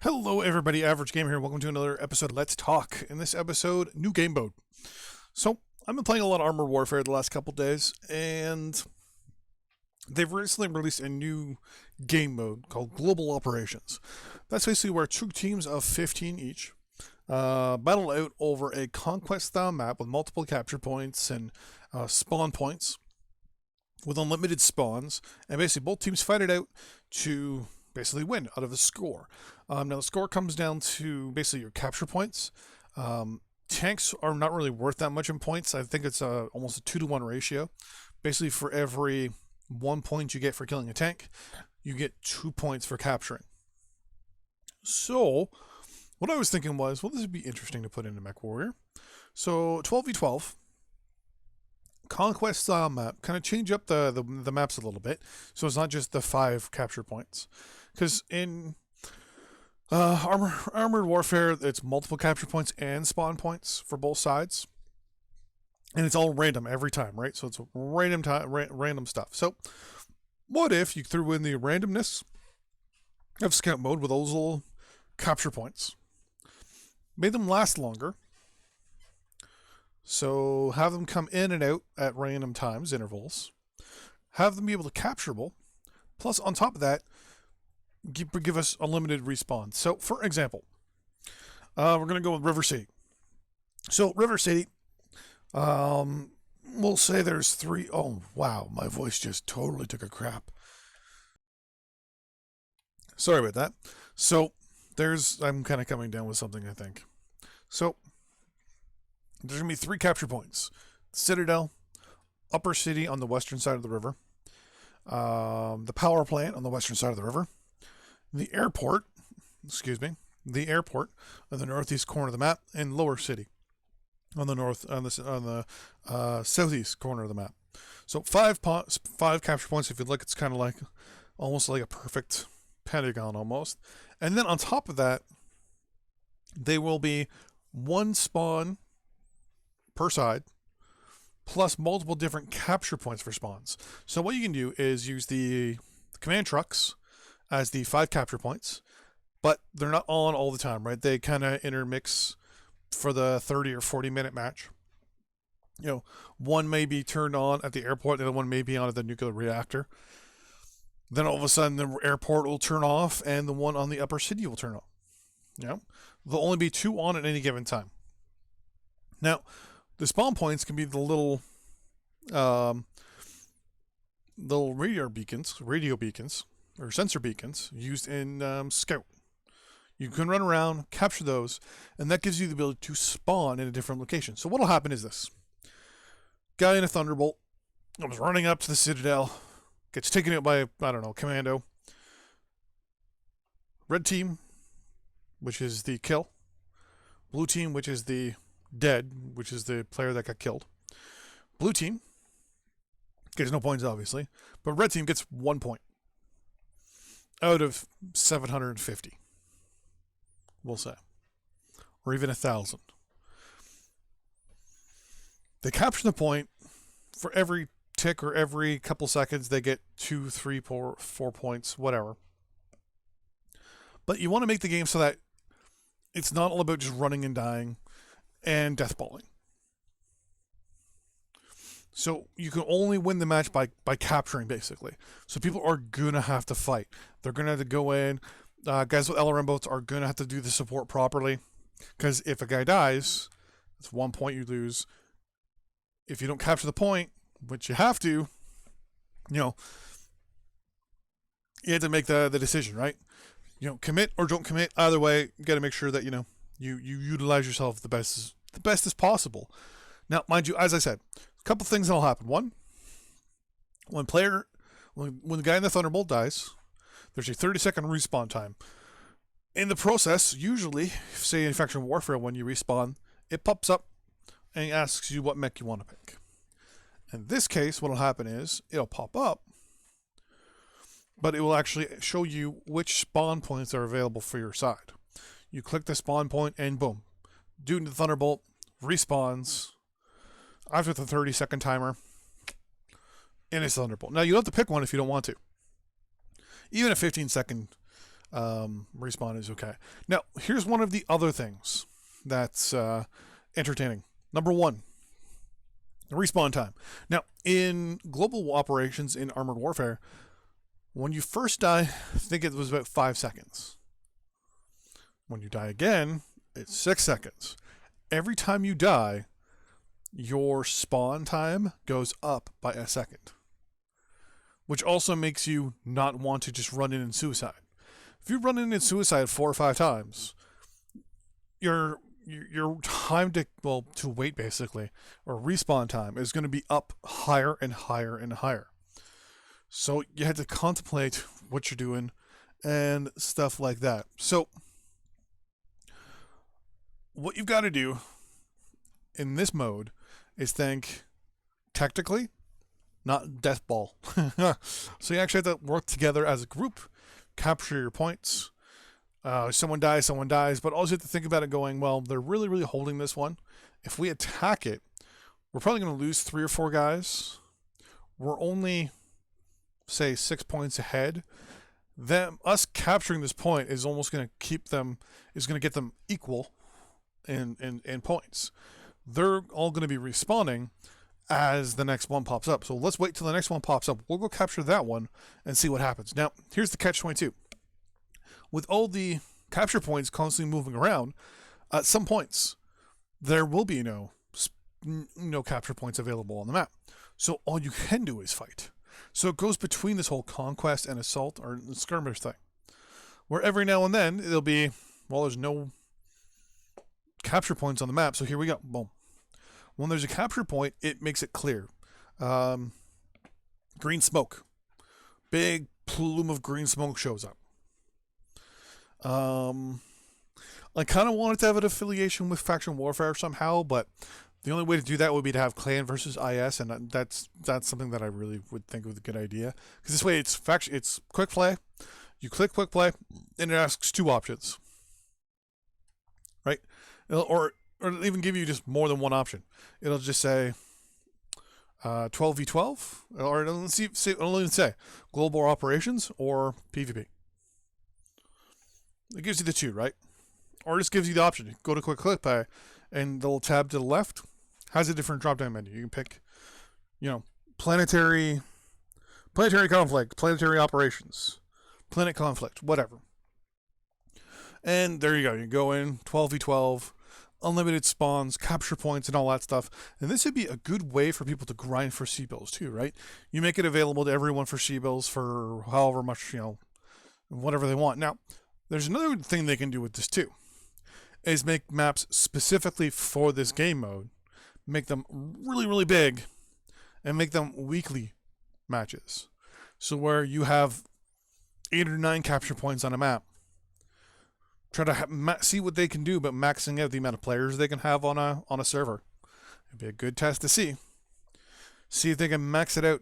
Hello, everybody. Average Gamer here. Welcome to another episode of Let's Talk. In this episode, new game mode. So, I've been playing a lot of Armored Warfare the last couple days, and they've recently released a new game mode called Global Operations. That's basically where two teams of 15 each battle out over a conquest-style map with multiple capture points and spawn points with unlimited spawns, and basically both teams fight it out to basically win out of the score. Now the score comes down to basically your capture points. Tanks are not really worth that much in points. I think it's almost a 2-to-1 ratio. Basically, for every 1 point you get for killing a tank, you get 2 points for capturing. So, what I was thinking was, well, this would be interesting to put into Mechwarrior. So, 12v12, conquest style map, kind of change up the maps a little bit, so it's not just the 5 capture points. Because in Armored Warfare, it's multiple capture points and spawn points for both sides, and it's all random every time, right? So it's random stuff. So what if you threw in the randomness of scout mode with those little capture points, made them last longer, so have them come in and out at random times, intervals, have them be able to capturable, plus on top of that, give us a limited respawn. So, for example, we're going to go with River City. So, River City, we'll say there's 3. Oh, wow, my voice just totally took a crap. Sorry about that. So, I'm kind of coming down with something, I think. So, there's going to be 3 capture points: Citadel, Upper City on the western side of the river, the power plant on the western side of the river, the airport on the northeast corner of the map, and Lower City on the southeast corner of the map. So 5 capture points. If you look, it's kind of like almost like a perfect pentagon almost. And then on top of that, they will be 1 spawn per side, plus multiple different capture points for spawns. So what you can do is use the command trucks as the 5 capture points, but they're not on all the time, right? They kind of intermix for the 30 or 40 minute match. You know, one may be turned on at the airport, the other one may be on at the nuclear reactor. Then all of a sudden the airport will turn off and the one on the upper city will turn on. You know, there'll only be 2 on at any given time. Now, the spawn points can be the little radio beacons, or sensor beacons used in Scout. You can run around, capture those, and that gives you the ability to spawn in a different location. So what'll happen is this. Guy in a Thunderbolt was running up to the Citadel, gets taken out by, I don't know, commando. Red team, which is the kill. Blue team, which is the dead, which is the player that got killed. Blue team gets no points, obviously, but red team gets 1 point out of 750, we'll say, or even 1,000. They capture the point. For every tick or every couple seconds, they get 2, 3, 4 points, whatever. But you want to make the game so that it's not all about just running and dying and deathballing. So you can only win the match by capturing, basically. So people are going to have to fight. They're going to have to go in. Guys with LRM boats are going to have to do the support properly. Because if a guy dies, it's 1 point you lose. If you don't capture the point, which you have to, you know, you have to make the decision, right? You know, commit or don't commit. Either way, you got to make sure that, you know, you utilize yourself the best as possible. Now, mind you, as I said, a couple things that'll happen. One, when the guy in the Thunderbolt dies, there's a 30-second respawn time. In the process, usually, say in Faction Warfare, when you respawn, it pops up and asks you what mech you want to pick. In this case, what will happen is it'll pop up, but it will actually show you which spawn points are available for your side. You click the spawn point and boom, dude in the Thunderbolt respawns after the 30-second timer in his Thunderbolt. Now, you don't have to pick one if you don't want to. Even a 15-second Respawn is okay. Now, here's one of the other things that's entertaining. Number one, respawn time. Now, in global operations in Armored Warfare, when you first die, I think it was about 5 seconds. When you die again, it's 6 seconds. Every time you die, your spawn time goes up by a second, which also makes you not want to just run in and suicide. If you run in and suicide 4 or 5 times, your time to wait basically, or respawn time, is going to be up higher and higher and higher. So you had to contemplate what you're doing and stuff like that. So what you've got to do in this mode is think tactically, not death ball. So you actually have to work together as a group, capture your points. Someone dies, but also you have to think about it going, well, they're really, really holding this one. If we attack it, we're probably going to lose 3 or 4 guys. We're only, say, 6 points ahead. Us capturing this point is almost going to get them equal in points. They're all going to be respawning as the next one pops up. So let's wait till the next one pops up. We'll go capture that one and see what happens. Now, here's the catch-22. With all the capture points constantly moving around, at some points, there will be no capture points available on the map. So all you can do is fight. So it goes between this whole conquest and assault or skirmish thing, where every now and then it'll be, well, there's no capture points on the map, so here we go. Boom. When there's a capture point, it makes it clear. Green smoke. Big plume of green smoke shows up. I kind of wanted to have an affiliation with faction warfare somehow, but the only way to do that would be to have clan versus IS, and that's something that I really would think was a good idea. Because this way, it's quick play. You click quick play, and it asks 2 options, right? Or it'll even give you just more than one option. It'll just say 12v12, or it'll even say global operations or PvP. It gives you the 2, right? Or it just gives you the option. Go to quick play, and the little tab to the left has a different drop-down menu. You can pick, planetary conflict, planetary operations, planet conflict, whatever. And there you go. You go in 12v12, unlimited spawns, capture points, and all that stuff. And this would be a good way for people to grind for C-bills too, right? You make it available to everyone for C-bills for however much, whatever they want. Now, there's another thing they can do with this too, is make maps specifically for this game mode, make them really, really big, and make them weekly matches. So where you have 8 or 9 capture points on a map, try to see what they can do, but maxing out the amount of players they can have on a server. It'd be a good test to see. See if they can max it out.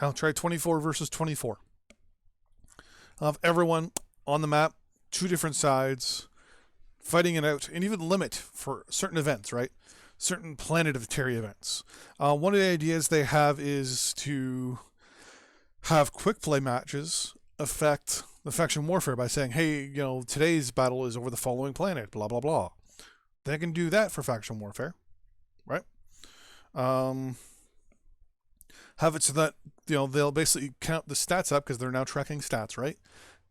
I'll try 24 versus 24. I'll have everyone on the map, 2 different sides, fighting it out, and even limit for certain events, right? Certain planetary events. One of the ideas they have is to have quick play matches affect the faction warfare by saying, hey, today's battle is over the following planet, blah, blah, blah. They can do that for faction warfare, right? Have it so that, they'll basically count the stats up because they're now tracking stats, right?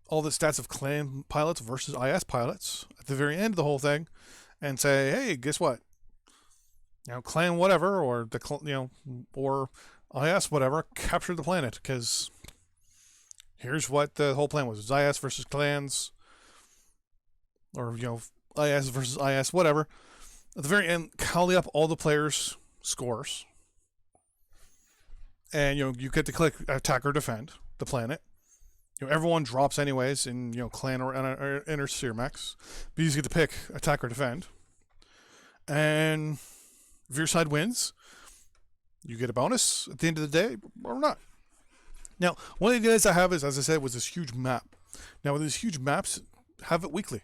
All the stats of clan pilots versus IS pilots at the very end of the whole thing, and say, hey, guess what? Clan whatever, or or IS whatever, captured the planet because here's what the whole plan was. It was IS versus clans, or, IS versus IS, whatever. At the very end, tally up all the players' scores. And, you get to click attack or defend the planet. Everyone drops anyways in, clan or inner sphere max. But you just get to pick attack or defend. And if your side wins, you get a bonus at the end of the day or not. Now, one of the ideas I have is, as I said, was this huge map. Now, with these huge maps, have it weekly.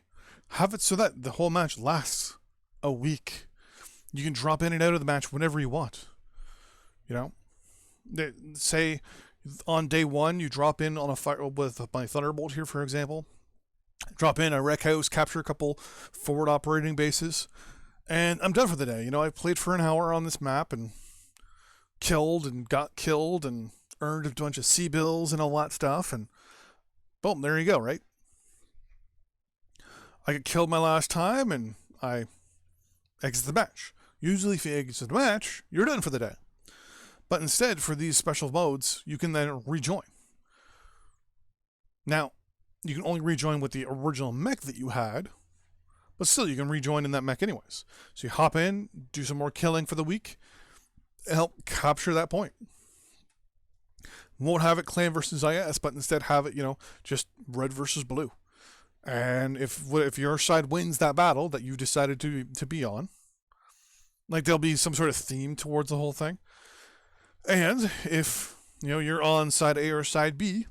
Have it so that the whole match lasts a week. You can drop in and out of the match whenever you want. Say, On day one, you drop in on a fire with my Thunderbolt here, for example. Drop in a wreck house, capture a couple forward operating bases, and I'm done for the day. I played for an hour on this map and killed and got killed and earned a bunch of sea bills and all that stuff, and boom, there you go, right? I got killed my last time, and I exit the match. Usually, if you exit the match, you're done for the day. But instead, for these special modes, you can then rejoin. Now, you can only rejoin with the original mech that you had, but still, you can rejoin in that mech anyways. So you hop in, do some more killing for the week, and help capture that point. Won't have it clan versus IS, but instead have it, just red versus blue. And if your side wins that battle that you decided to be on, like there'll be some sort of theme towards the whole thing. And if you're on side A or side B,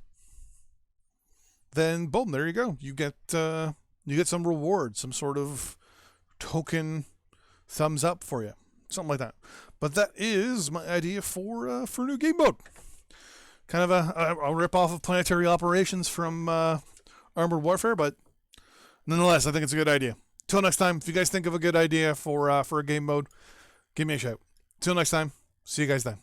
then boom, there you go. You get some reward, some sort of token thumbs up for you, something like that. But that is my idea for new game mode. Kind of a rip off of Planetary Operations from Armored Warfare, but nonetheless, I think it's a good idea. Till next time, if you guys think of a good idea for a game mode, give me a shout. Till next time, see you guys then.